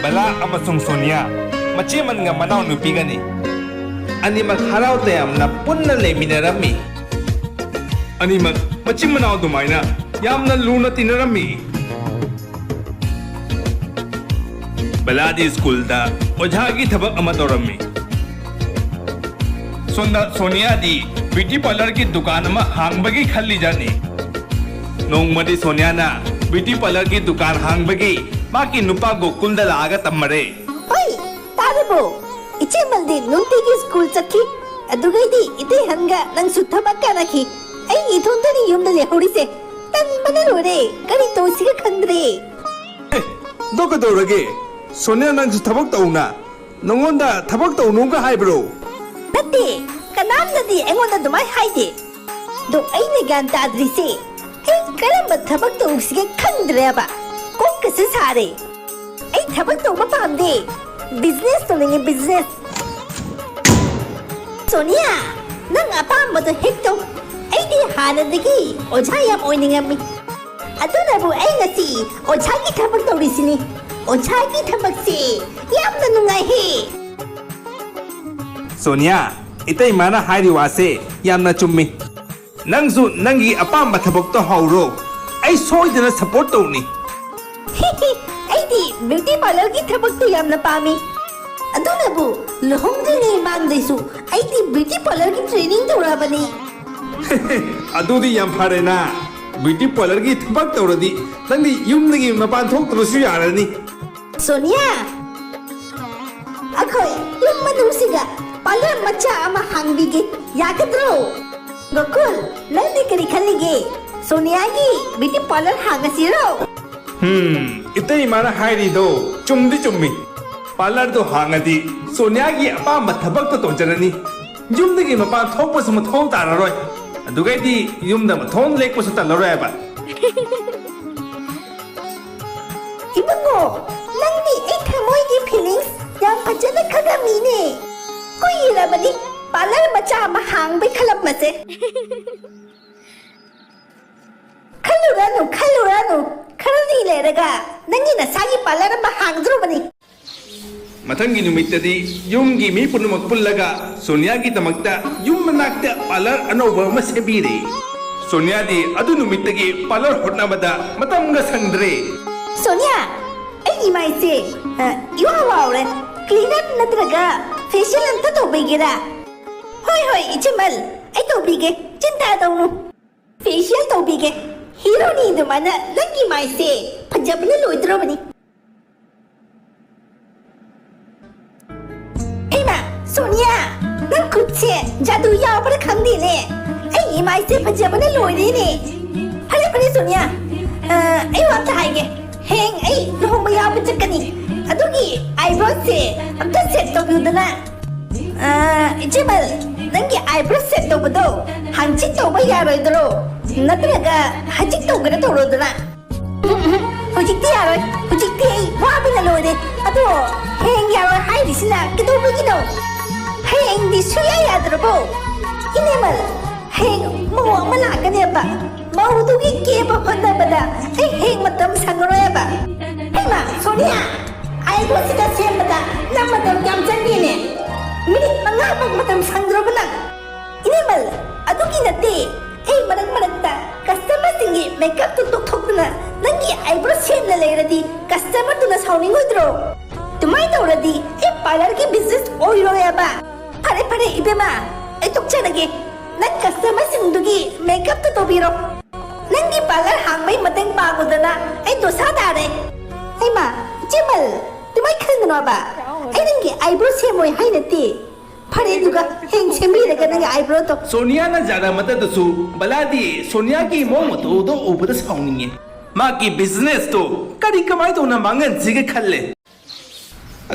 Bala amasung Sonia, machiman nga manaw nupigani. Animag haraw tayam na punna le minarami. Animag machimanaw dumay na, yam na luna tinarami. Bala di school da, ojhagi thabak amatorami. Sonda Sonia di beauty parlor की दुकान में Hong बगी खल्ली जानी नोंगमदी सोनिया ना beauty parlor की दुकान Hong बगी माँ की नुपा गोकुल दलागा तम्मरे ओए तारबो इचे मल्दी नुंती की स्कूल चक्की अदुगई दी इते हंगा नंग सुत्था बक्का नखी ऐ इथुन तनी युम दले होड़ी से तन बना रोरे करी तोसी के खंद्रे दो का दौड़गे सोनिया नंग थबक तौना नोंगोंदा थबक तौ नोंगा हाय ब्रो नत्ते कनाम नदी एंगोंदा दुमाई हाइदे दो ऐने गान ताद्री से ऐ करम थबक तो उसी खंद्रे अबा कोक कसे सारे ऐ थबक तो मपाम दे बिजनेस तो लेंगे बिजनेस सोनिया नंग अपाम बतो हेक तो ऐ दी हानदगी ओझा याम ओइनिंगमी अदुनबु ऐ नसी ओझा की थबक तो रिसिनी ओझा की थबक से याम न नुंगाई हे सोनिया इतई माना हारी वासे यामना चुम्मी नंगजु नंगी अपाम थबक तो हाउरो ऐ सोइदना सपोर्ट तौनी ऐदी ब्यूटी पार्लर की थबक तो यामना पामी अदुनबु लहोंगदे मांगदेसु ऐदी ब्यूटी पार्लर की ट्रेनिंग तौराबनी अदुदी याम फारेना ब्यूटी पार्लर की थबक तौरदी नंगी युमदगी मपान थोक्तरसु यारनी सोनिया अखोय युम मनुसिगा पार्लर मच्चा अमा हांगबिगे याकद्रो गोकुल नंदी करी खल्लिगे सोनिया की ब्यूटी पार्लर हांगसिरो इतई माना हायरी दो चुम्दी चुम्मी पार्लर दो हांगदी सोनिया की अपाम थबक तो तोंजरनी युमदगी मपान थोकपसु मथों ताररोय अदुगैदी युमदा मथों लेकपसु तलरोयबा इबंगो नंदी ए थमोय की फीलिंग्स याम फजना खगमीने कोई रबनी पार्लर मचा महांग भी खलब मसे खलुरानु खरनी लेरगा नंगी नसागी पार्लर महांग द्रुबनी मथंगी नुमित्तदी युमगी मी पुनुमक पुल्लगा सोनिया की तमक्ता युम मनाक्ता पार्लर अनोबा म सेबीरे सोनिया दी अदु नुमित्तगी पार्लर होटनाबदा मतंगा संद्रे सोनिया ए इमाइसे युवा वावरे क्लीनर नत्रगा फेशियल अंत तो बेगेरा होय होय इचमल ऐ तो बेगे चिंता दौनु फेशियल तो बेगे हीरो नी दुमाना नंगी माइसे फजबने लोइद्रोबनी एमा सोनिया नंग खुद से जादू याव पर खंदी ने ऐ माइसे फजबने लोइरे ने फले सोनिया ऐ वात हाइगे हेंग ऐ लोहम याव चकनी अदुगी आईब्रो से अम्ता सेट तो बिउदना इचमल नंगी आईब्रो सेट तो बदो हांची तो बया रोइद्रो नत्रगा हजी तो गरे तो रोदना हुजिक्ति यारो हुजिक्ति वाबिना लोइदे अदो हेंग यारो हाइदिसिना किदो बिगिनो हेंग दि सुया याद्रबो इनेमल हेंग मो अमला गनेबा मौदुगी केबा फंदबदा ए हेंग मतम संगरोयबा हेमा सोनिया आईब्रो सिदा सेमबदा नमदम काम चंगीने मिनिट मंगाबक मतम संग्रोबना इनेमल अदुगी नते ए मरकता कस्टमर सिंगी मेकअप तो थोकना नंगी आईब्रो सेमना लेरदी कस्टमर तुना साउनिंगोद्रो तुमाई तौरदी ए पार्लर की बिजनेस ओइरोयाबा फरे इबेमा ए तोकचनगे नंग कस्टमर सिंगदुगी मेकअप तो तोबिरो नंगी पार्लर हांगमै मतंग पागोदना ए दोसा दारे हेमा जेमल तुम्हारे खंडनो बा ऐ नंगे आईब्रो सेमोय हाइनती फरे दुगा हेंग सेमीरगा नंगे आईब्रो तो सोनिया ना ज्यादा मतदसु बलादी सोनिया की मोमतो दो उबद साउनिंगे मा की बिजनेस तो करी कमाई तो ना मांगन सिगे खल्ले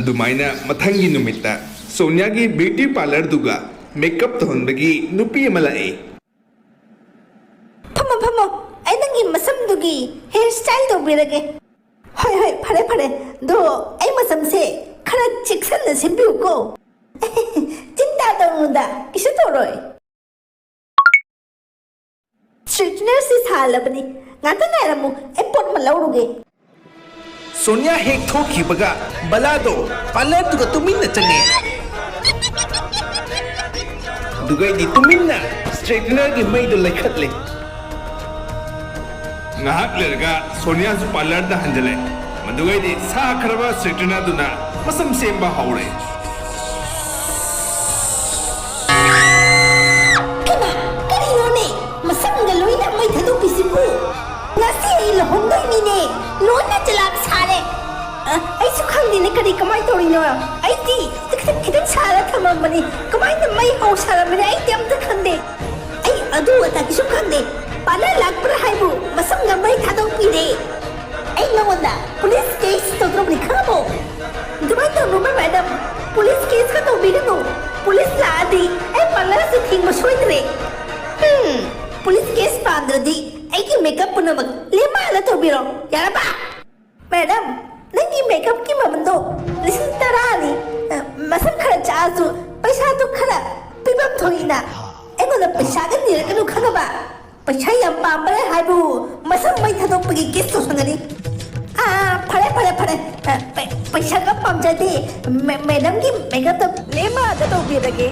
अदुमाइना मथंगी नुमित्ता सोनिया की ब्यूटी पार्लर दुगा मेकअप तो हनबगी नुपी मलाए फमो ऐ नंगे मसम दुगी हेयर स्टाइल तो बिरगे होय फरे दो ऐ मसम से खरा चिक्सन न सिबिउ को चिंता दौनुदा किसे तोरोय स्ट्रेटनर से सालबनी गाता नायरमु ए पोट म लौरुगे सोनिया हेक थोखिबगा बलादो पार्लर तुगा तुमिन्ना चंगे दुगैदी तुमिन्ना स्ट्रेटनर की मईदो लेखतले ngahak lerga Sonia su parlor da hanjale madugai di sa kharaba straighteners duna masam semba haure kana kari none masam galoi na mai thadu pisipu nasi ai lohongdoi ni ne lona chalak sare ai su khangdi ne kari kamai tori no ai ti kitan sara thamam mani kamai na mai hau sara mani ai tem ta khande ai adu ata ki su khande Parlour lakpar haibu masam ngamai thadong pide ai lawanda police case to drop khamo dumai to no madam police case ka to bigano police la di ai parlour se thing ma soidre police case pandradi ai ki makeup punamak lema la to biro yara ba madam nangi makeup ki mamando listen tarani masam khara chasu paisa to khara pibam thoina ai no paisa ga ni ka no khana ba पैसा यम पाम्बरे हाइबु मसम मै थदो पगी case तो संगनी फरे फरे फरे पैसा का palm जाती madam की makeup तो लेमा तो बिरगे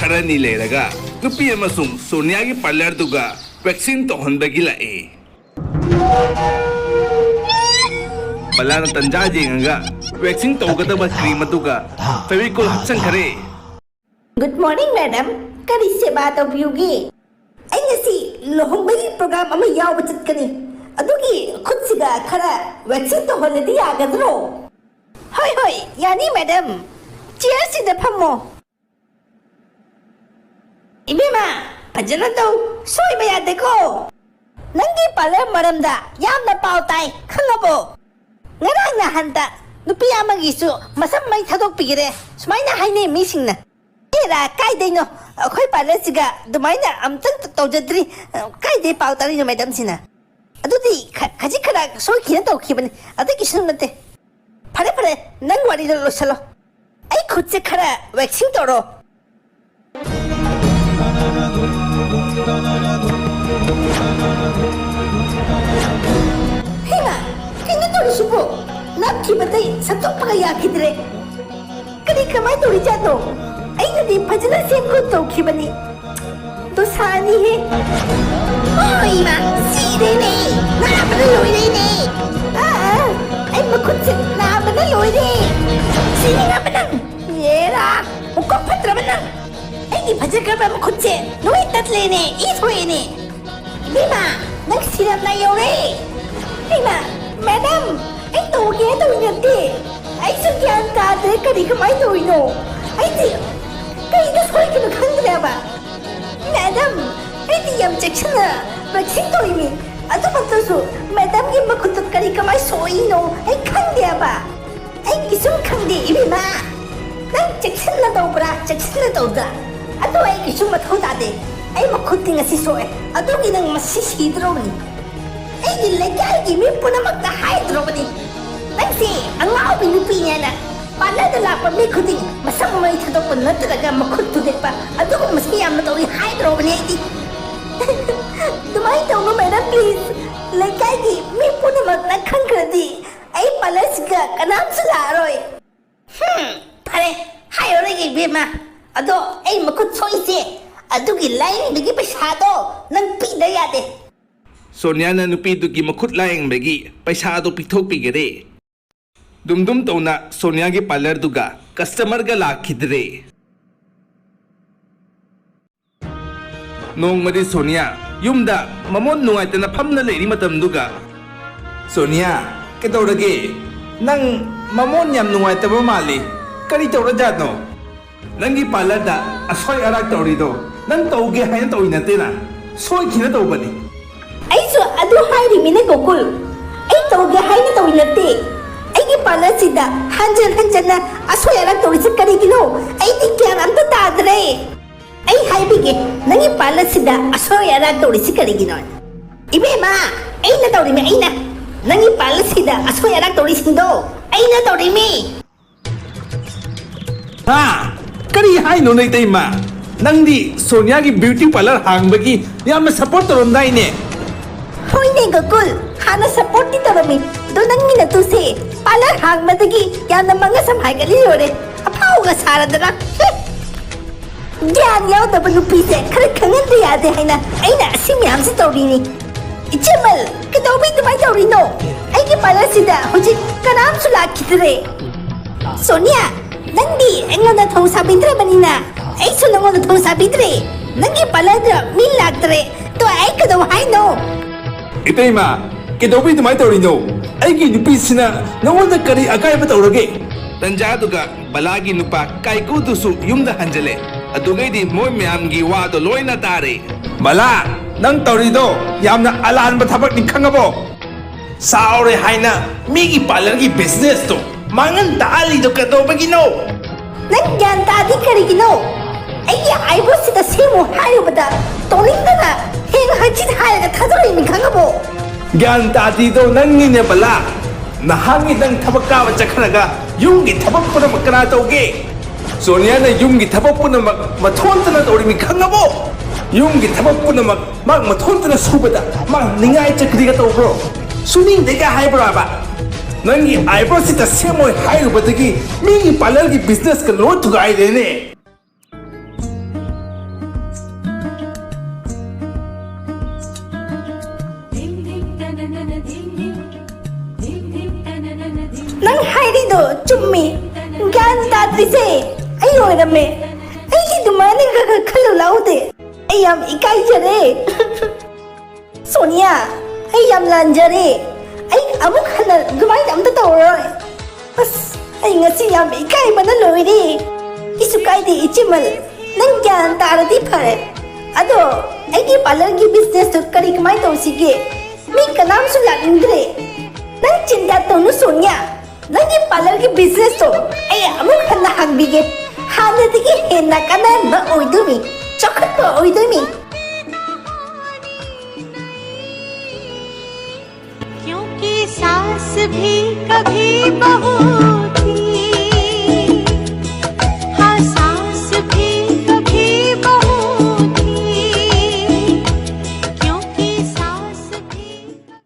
खरनी लेरगा नुपी अमसुंग सोनिया की पार्लर दुगा वैक्सीन तो हनबगी लाए बला न तंजा जेंगा वैक्सीन तो गदबा क्रीम दुगा फेविकोल हसन खरे गुड मॉर्निंग मैडम करी सेवा तौबियुगी ai ngasi lohongbagi program ama yaw bachat kani adugi khud siga khara vaccine to holedi agadro hoi hoi yani madam chair sida phammo ibema pajana to soi ba yade ko nangi pale maramda yamna pau tai khangabo ngarang na handa nupi amagi su masam mai thadok pigire sumaina haine mi singna ra kai dei no khoi parlour siga dumai na amtang tawjadri kai dei pau tari no madam sina adudi khaji khara soi khina to khibani adu kisun mate phare phare nang wari lo salo ai khud se khara vaccine toro hema kini to subo lap khibatai satok paga ya khidre kani kamai tori jato ai ngadi phajana sem ko to khibani to sani he oi ma si de ne na bana loi de ne ai ma khud se na bana loi de si na bana ye ra ko phatra bana ai ni phajaka ba ma khud se noi tat le ne I thoi ne bima nak siram na yo re bima madam ai to ge to nyate ai su gyan ka de kadi kamai to no ai ti kai da soi ki khang ba madam ai ti yam chekchana vaccine to imi adu patto su madam gi ma khut kari kamai soi no ai khang ba ai ki sum khang de ibi ma nang chekchana do bra chekchana do da adu ai ki sum ma thau da de ai ma khut ting asi soi adu gi nang ma si si dro ni ai gi le kai gi mi puna mak da hai dro ni nang si angau bi ni pi na Parlour da lakpa mi khuding masam mai thadok pa natraga makhut tu dekpa adu ko maski yam na tori hydro bani iti dumai to no madam please lekai gi mi puna mak na khang kradi ai parlour siga kanam sala roi pare hayo re gi bema ado ai makhut soi se adu gi line bigi paisa do nang pi da ya de Sonia na nupi du gi makhut laeng begi paisa do pithok pigere Dum to na Sonia की parlour दुगा customer का लाख खिदरे नोंग मदे सोनिया युमदा ममोन नुआई तना फमना लेरी मतम दुगा सोनिया के तौरगे नंग ममोन याम नुआई तब माली करी तौर जानो नंगी पार्लर दा असोय अराक तौरी दो नंग तौगे हायन तौई नतेना सोय खिना तौबनी ai so adu hairi mine kokul ai tauge haini tauyi nate ai parlour sida hanjan na asoy arak tori se kari gino ai ti kyan anta tadre ai hai bige nangi parlour sida asoy arak tori se kari gino ibe ma ai na tori me ai na nangi parlour sida asoy arak tori sindo ai na tori me ha kari hai no nei tai ma nangdi Sonia की beauty parlour Hong बगी याम support तोरम दाई ने hoine ꯍꯦꯡꯒ cool ꯍꯥꯟꯅ ꯁꯞꯄꯣꯔꯠꯇꯤ ꯇꯧꯔꯝꯃꯤ ꯑꯗꯣ ꯅꯪꯒꯤ ꯅꯇꯨꯁꯦ parlour ꯍꯥꯡꯕꯗꯒꯤ ꯌꯥꯝꯅ ꯃꯉꯁꯝ ꯍꯥꯏꯒꯠꯂꯤ ꯂꯣꯏꯔꯦ ꯑꯐꯥꯎꯒ ꯁꯥꯔꯗꯅ ꯒ꯭ꯌꯥꯟ ꯌꯥꯎꯗꯕ ꯅꯨꯄꯤꯁꯦ ꯈꯔ ꯈꯪꯍꯟꯕ ꯌꯥꯗꯦ ꯍꯥꯏꯅ ꯑꯩꯅ ꯑꯁꯤ ꯃꯌꯥꯝꯁꯤ ꯇꯧꯔꯤꯅꯤ 이쯤을 그놈이 그만 저리노 애기 빨랐시다 호직 까남수 라키드래 소니야 낭디 앵어나 통사빈드레바니나 에이소 낭어나 통사빈드레 낭기 빨라드 밀락드레 또 에이크도 하이노 이때이마 그놈이 그만 저리노 애기 누피스나 너원다 까리 아까이바 떠오르게 తంజాదుగా బలాగి నుప కైకూదుసు యుంద హంజలే అదుగైది మోయ్ మ్యామ్గి వాదో లోయిన తారే బలా ꯅꯪ ꯇꯧꯔꯤꯗꯣ ꯌꯥꯝꯅ ꯑꯂꯥꯟꯕ ꯊꯕꯛꯅꯤ ꯈꯪꯉꯕꯣ ꯁꯥꯎꯔꯦ ꯍꯥꯏꯅ ꯃꯤꯒꯤ ꯄꯥꯔꯂꯔꯒꯤ ꯕꯤꯖꯤꯅꯦꯁꯇꯣ ꯃꯥꯡꯍꯟ ꯇꯥꯛꯍꯜꯂꯤꯗꯣ ꯀꯩꯗꯧꯕꯒꯤꯅꯣ ꯅꯪ ꯒ꯭ꯌꯥꯟ ꯇꯥꯗꯤ ꯀꯔꯤꯒꯤꯅꯣ ꯑꯩꯒꯤ ꯑꯥꯏꯕ꯭ꯔꯣꯁꯤꯗ ꯁꯦꯝꯃꯨ ꯍꯥꯏꯔꯨꯕꯗ ꯇꯧꯅꯤꯡꯗꯅ ꯍꯦꯡ ꯍꯪꯆꯤꯠ ꯍꯥꯏꯔꯒ ꯊꯥꯗꯣꯔꯛꯏꯅꯤ ꯈꯪꯉꯕꯣ ꯒ꯭ꯌꯥꯟ ꯇꯥꯗꯤꯗꯣ ꯅꯪꯅꯤꯅꯦ ꯕꯂꯥ ꯅꯍꯥꯟꯒꯤ ꯅꯪ ꯊꯕꯛ ꯀꯥꯕ ꯆꯠꯈ꯭ꯔꯒ ꯌꯨꯝꯒꯤ ꯊꯕꯛ ꯄꯨꯝꯅꯃꯛ ꯀꯅꯥ ꯇꯧꯒꯦ ꯁꯣꯅꯤꯌꯥꯅ ꯌꯨꯝꯒꯤ ꯊꯕꯛ ꯄꯨꯝꯅꯃꯛ ꯃꯊꯣꯟꯇꯅ ꯇꯧꯔꯤꯃꯤ ꯈꯪꯉꯕꯣ ꯌꯨꯝꯒꯤ ꯊꯕꯛ ꯄꯨꯝꯅꯃꯛ ꯃꯥ ꯃꯊꯣꯟꯇꯅ ꯁꯨꯕꯗ ꯃꯥ ꯅꯤꯡꯉꯥꯏ ꯆꯠꯀ꯭ꯔꯤꯒ ꯇꯧꯕ꯭ꯔꯣ ꯁꯨꯅꯤꯡꯗꯦꯒ ꯍꯥꯏꯕ꯭ꯔꯥꯕ ꯅꯪꯒꯤ ꯑꯥꯏꯕ꯭ꯔꯣꯁꯤꯗ ꯁꯦꯝꯃꯣꯏ ꯍꯥꯏꯔꯨꯕꯗꯒꯤ ꯃꯤꯒꯤ ꯄꯥꯔꯂꯔꯒꯤ ꯕꯤꯖꯤꯅꯦꯁꯀ ꯂꯣꯏ ꯊꯨꯒꯥꯏꯔꯦꯅꯦ ꯅꯪ ꯍꯥꯏꯔꯤꯗꯣ ꯆꯨꯝꯃꯤ ꯒ꯭ꯌꯥꯟ ꯇꯥꯗ꯭ꯔꯤꯁꯦ ꯑꯩ ꯑꯣꯏꯔꯝꯃꯦ ꯑꯩꯒꯤ ꯑꯗꯨꯃꯥꯏꯅ ꯈꯔ ꯈꯜꯂꯨ ꯂꯥꯎꯗꯦ ꯑꯩ ꯌꯥꯝ ꯏꯀꯥꯏꯖꯔꯦ ꯁꯣꯅꯤꯌꯥ ꯑꯩ ꯌꯥꯝ ꯂꯥꯟꯖꯔꯦ ꯑꯩ ꯑꯃꯨꯛ ꯍꯟꯅ ꯑꯗꯨꯃꯥꯏꯅ ꯑꯝꯇ ꯇꯧꯔꯔꯣꯏ ꯑꯁ ꯑꯩ ꯉꯁꯤ ꯌꯥꯝ ꯏꯀꯥꯏꯕꯅ ꯂꯣꯏꯔꯦ ꯀꯩꯁꯨ ꯀꯥꯏꯗꯦ ꯏꯆꯤꯃꯜ ꯅꯪ ꯒ꯭ꯌꯥꯟ ꯇꯥꯔꯗꯤ ꯐꯔꯦ ꯑꯗꯣ ꯑꯩꯒꯤ ꯄꯥꯔꯂꯔꯒꯤ ꯕꯤꯖꯤꯅꯦꯁꯇꯨ ꯀꯃꯥꯏꯅ ꯇꯧꯁꯤꯒꯦ ꯃꯤ ꯀꯅꯥꯝꯁꯨ ꯂꯥꯛꯅꯤꯡꯗ꯭ꯔꯦ ꯅꯪ ꯆꯤꯟꯇꯥ ꯇꯧꯅꯨ ꯁꯣꯅꯤꯌꯥ ꯅꯪꯒꯤ ꯄꯥꯔꯂꯔꯒꯤ ꯕꯤꯖꯤꯅꯦꯁꯇꯣ ꯑꯩ ꯑꯃꯨꯛ ꯍꯟꯅ ꯍꯥꯡꯕꯤꯒꯦ ꯍꯥꯟꯅꯗꯒꯤ ꯍꯦꯟꯅ ꯀꯥꯟꯅꯍꯟꯕ ꯑꯣꯏꯗꯣꯏꯅꯤ ꯆꯥꯎꯈꯠꯄ ꯑꯣꯏꯗꯣꯏꯅꯤ क्योंकि सास भी कभी बहू